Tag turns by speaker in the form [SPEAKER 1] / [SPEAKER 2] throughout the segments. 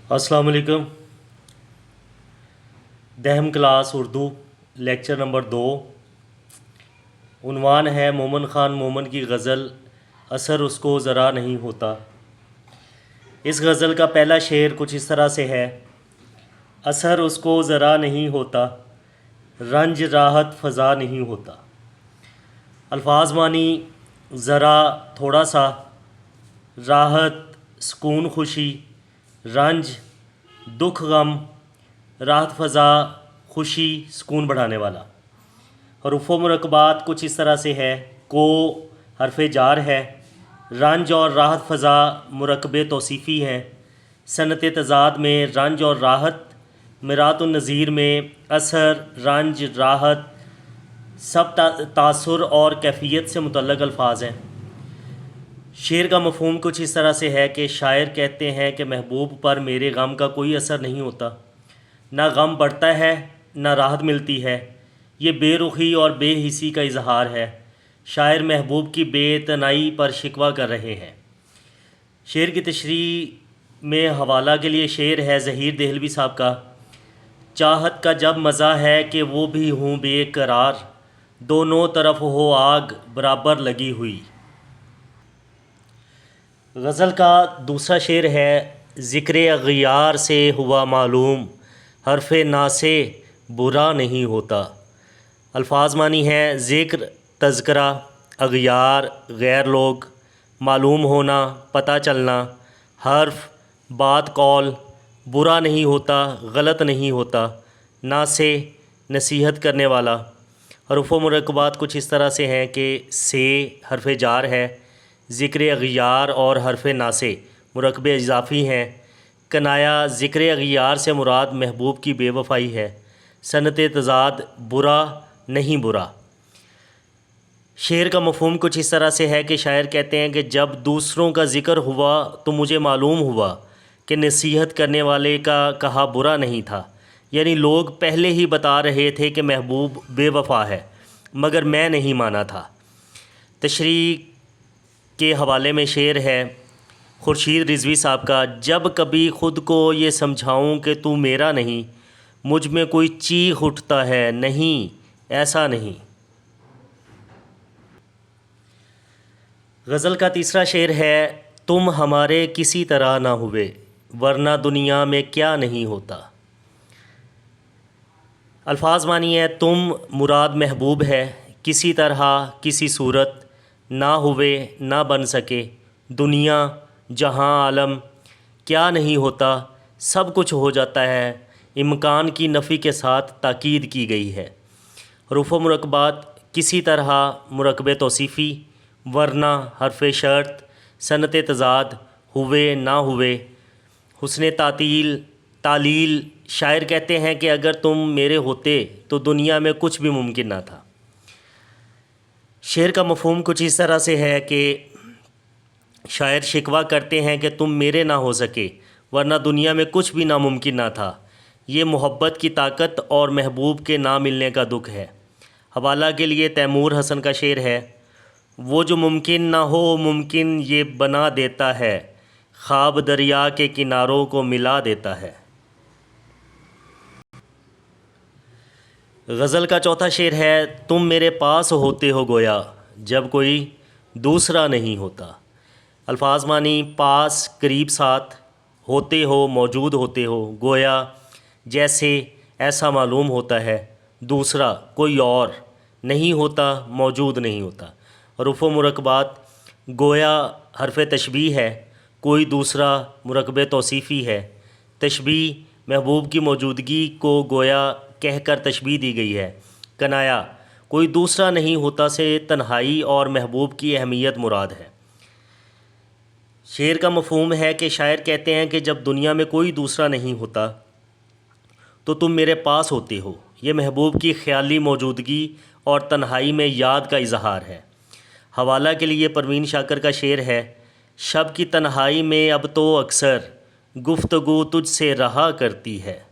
[SPEAKER 1] अस्सलाम वालेकुम। दहम क्लास उर्दू लेक्चर नंबर 2। उन्वान है मोमन ख़ान मोमन की गज़ल असर उसको ज़रा नहीं होता। इस गज़ल का पहला शेर कुछ इस तरह से है। असर उसको ज़रा नहीं होता, रंज राहत फ़ज़ा नहीं होता। अल्फाज मानी ज़रा थोड़ा सा, राहत सुकून खुशी, रंज दुख गम, राहत फ़ज़ा खुशी सुकून बढ़ाने वाला। हरूफ व मुरकबात कुछ इस तरह से है। को हरफ जार है, रंज और राहत फ़ज़ा मुरकब तौसीफ़ी हैं। सनत तज़ाद में रंज और राहत, मिरातुन नज़ीर में असर रंज राहत सब तासुर और कैफियत से मुतल्लक़ अल्फाज हैं। शेर का मफ़हूम कुछ इस तरह से है कि शायर कहते हैं कि महबूब पर मेरे गम का कोई असर नहीं होता, ना गम बढ़ता है ना राहत मिलती है। ये बेरुखी और बेहिसी का इजहार है। शायर महबूब की बेतनाई पर शिकवा कर रहे हैं। शेर की तशरीह में हवाला के लिए शेर है ज़हीर देहलवी साहब का। चाहत का जब मज़ा है कि वो भी हूँ बेकरार, दोनों तरफ हो आग बराबर लगी हुई। गज़ल का दूसरा शेर है ज़िक्र अग़ियार से हुआ मालूम, हरफ ना से बुरा नहीं होता। अल्फाज मानी हैं ज़िक्र तज़किरा, अग़ियार गैर लोग, मालूम होना पता चलना, हर्फ बात कौल, बुरा नहीं होता गलत नहीं होता, ना से नसीहत करने वाला। हरूफ व मुरकबात कुछ इस तरह से हैं कि से हरफ जार है, ज़िक्र अग़ियार और हरफ ना से मुरकब इजाफ़ी हैं। कनाया ज़िक्र अग़ियार से मुराद महबूब की बेवफ़ाई है। सनत तज़ाद बुरा नहीं बुरा। शेर का मफ़हूम कुछ इस तरह से है कि शायर कहते हैं कि जब दूसरों का ज़िक्र हुआ तो मुझे मालूम हुआ कि नसीहत करने वाले का कहा बुरा नहीं था। यानी लोग पहले ही बता रहे थे कि महबूब बेवफ़ा है, मगर मैं नहीं माना था। तशरीह के हवाले में शेर है खुर्शीद रिज़वी साहब का। जब कभी ख़ुद को ये समझाऊं कि तू मेरा नहीं, मुझ में कोई चीख उठता है नहीं ऐसा नहीं। गज़ल का तीसरा शेर है तुम हमारे किसी तरह ना हुए, वरना दुनिया में क्या नहीं होता। अल्फाज मानिए तुम मुराद महबूब है, किसी तरह किसी सूरत, ना हुए ना बन सके, दुनिया जहां आलम क्या नहीं होता, सब कुछ हो जाता है। इम्कान की नफ़ी के साथ ताकीद की गई है। हरूफ व मुरकबात किसी तरह मुरकब तौसीफ़ी, वरना हरफ शर्त, सनत तज़ाद हुए ना हुए, हुस्न तातील तालील। शायर कहते हैं कि अगर तुम मेरे होते तो दुनिया में कुछ भी मुमकिन ना था। शेर का मफ़हूम कुछ इस तरह से है कि शायर शिकवा करते हैं कि तुम मेरे ना हो सके वरना दुनिया में कुछ भी नामुमकिन ना था। ये मोहब्बत की ताकत और महबूब के ना मिलने का दुख है। हवाला के लिए तैमूर हसन का शेर है वो जो मुमकिन ना हो मुमकिन ये बना देता है, ख्वाब दरिया के किनारों को मिला देता है। गज़ल का चौथा शेर है तुम मेरे पास होते हो गोया, जब कोई दूसरा नहीं होता। अल्फाज मानी पास करीब साथ, होते हो मौजूद होते हो, गोया जैसे ऐसा मालूम होता है, दूसरा कोई और नहीं होता मौजूद नहीं होता। हरूफ व मुरकबात गोया हरफ तशबीह है, कोई दूसरा मुरकब तौसीफ़ी है। तशबीह महबूब की मौजूदगी को गोया कहकर तशबीह दी गई है। कनाया कोई दूसरा नहीं होता से तन्हाई और महबूब की अहमियत मुराद है। शेर का मफ़हूम है कि शायर कहते हैं कि जब दुनिया में कोई दूसरा नहीं होता तो तुम मेरे पास होते हो। ये महबूब की ख़याली मौजूदगी और तन्हाई में याद का इजहार है। हवाला के लिए परवीन शाकर का शेर है शब की तन्हाई में अब तो अक्सर गुफ्तगू तुझसे रहा करती है।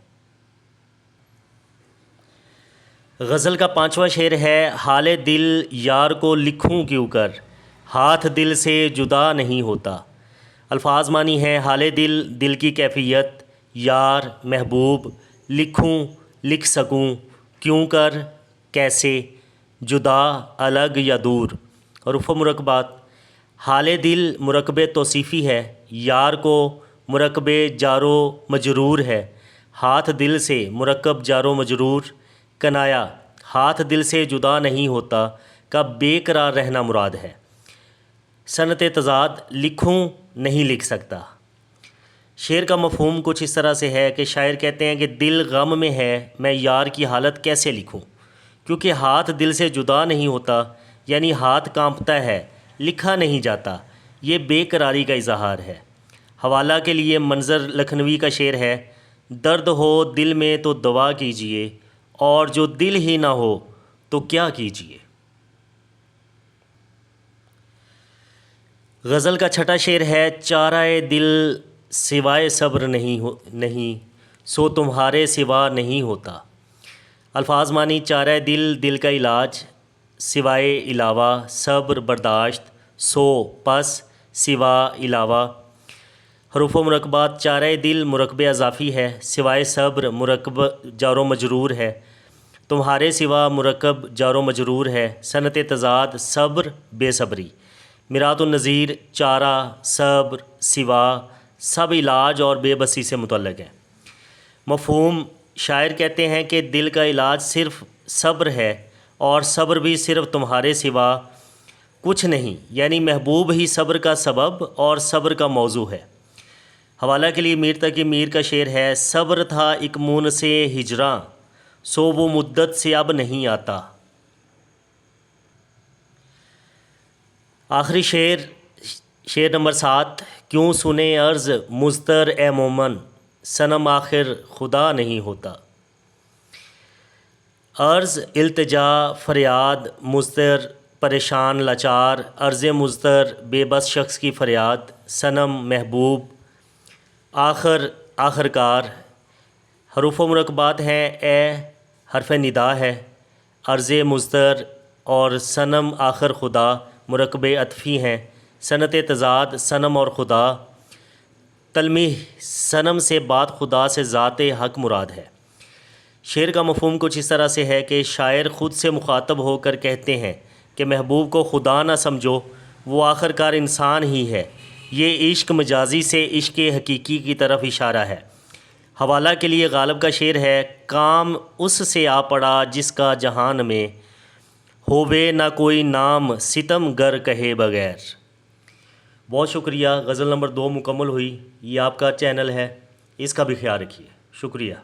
[SPEAKER 1] गज़ल का पांचवा शेर है हाले दिल यार को लिखूं क्यों कर, हाथ दिल से जुदा नहीं होता। अल्फाज मानी हैं हाले दिल दिल की कैफियत, یار محبوب لکھوں لکھ سکوں کیوں کر کیسے جدا الگ یا دور۔ حروف مرکبات، حال دل مرکب توصیفی ہے، یار کو مرکب جار و مجرور ہے، ہاتھ دل سے مرکب جار و مجرور۔ کنایا، ہاتھ دل سے جدا نہیں ہوتا کا بے قرار رہنا مراد ہے۔ صنعت تضاد، لکھوں نہیں لکھ سکتا۔ شعر کا مفہوم کچھ اس طرح سے ہے کہ شاعر کہتے ہیں کہ دل غم میں ہے، میں یار کی حالت کیسے لکھوں، کیونکہ ہاتھ دل سے جدا نہیں ہوتا، یعنی ہاتھ کانپتا ہے، لکھا نہیں جاتا، یہ بے قراری کا اظہار ہے۔ حوالہ کے لیے منظر لکھنوی کا شعر ہے، درد ہو دل میں تو دوا کیجئے، اور جو دل ہی نہ ہو تو کیا کیجئے۔ غزل کا چھٹا شعر ہے، چارہ دل سوائے صبر نہیں سو تمہارے سوا نہیں ہوتا۔ الفاظ معنی، چارہ دل دل کا علاج، سوائے علاوہ، صبر برداشت، سو پس، سوا علاوہ۔ حروف مرکبات، چارہ دل مرکب اضافی ہے، سوائے صبر مرکب جار و مجرور ہے، تمہارے سوا مرکب جار و مجرور ہے۔ صنعت تضاد، صبر بے صبری۔ مرات النظیر، چارہ، صبر، سوا سب علاج اور بے بسی سے متعلق ہیں۔ مفہوم، شاعر کہتے ہیں کہ دل کا علاج صرف صبر ہے، اور صبر بھی صرف تمہارے سوا کچھ نہیں، یعنی محبوب ہی صبر کا سبب اور صبر کا موضوع ہے۔ حوالہ کے لیے میر تقی میر کا شعر ہے، صبر تھا ایک مون سے ہجراں سو وہ مدت سے اب نہیں آتا۔ آخری شعر نمبر 7، کیوں سنے عرض مضطر اے مومن صنم آخر خدا نہیں ہوتا۔ عرض، التجا، فریاد، مضطر پریشان لاچار، عرض مضطر بے بس شخص کی فریاد، صنم محبوب، آخر کار۔ حروف مرکبات ہیں، اے حرف ندا ہے، عرض مضطر اور صنم آخر خدا مرکب عطفی ہیں۔ صنعت تضاد، صنم اور خدا، تلمیح، صنم سے بعد خدا سے ذات حق مراد ہے۔ شعر کا مفہوم کچھ اس طرح سے ہے کہ شاعر خود سے مخاطب ہو کر کہتے ہیں کہ محبوب کو خدا نہ سمجھو، وہ آخر کار انسان ہی ہے۔ یہ عشق مجازی سے عشق حقیقی کی طرف اشارہ ہے۔ حوالہ کے لیے غالب کا شعر ہے، کام اس سے آ پڑا جس کا جہان میں ہووے نہ کوئی نام ستم گر کہے بغیر۔ بہت شکریہ۔ غزل نمبر 2 مکمل ہوئی۔ یہ آپ کا چینل ہے، اس کا بھی خیال رکھیے۔ شکریہ۔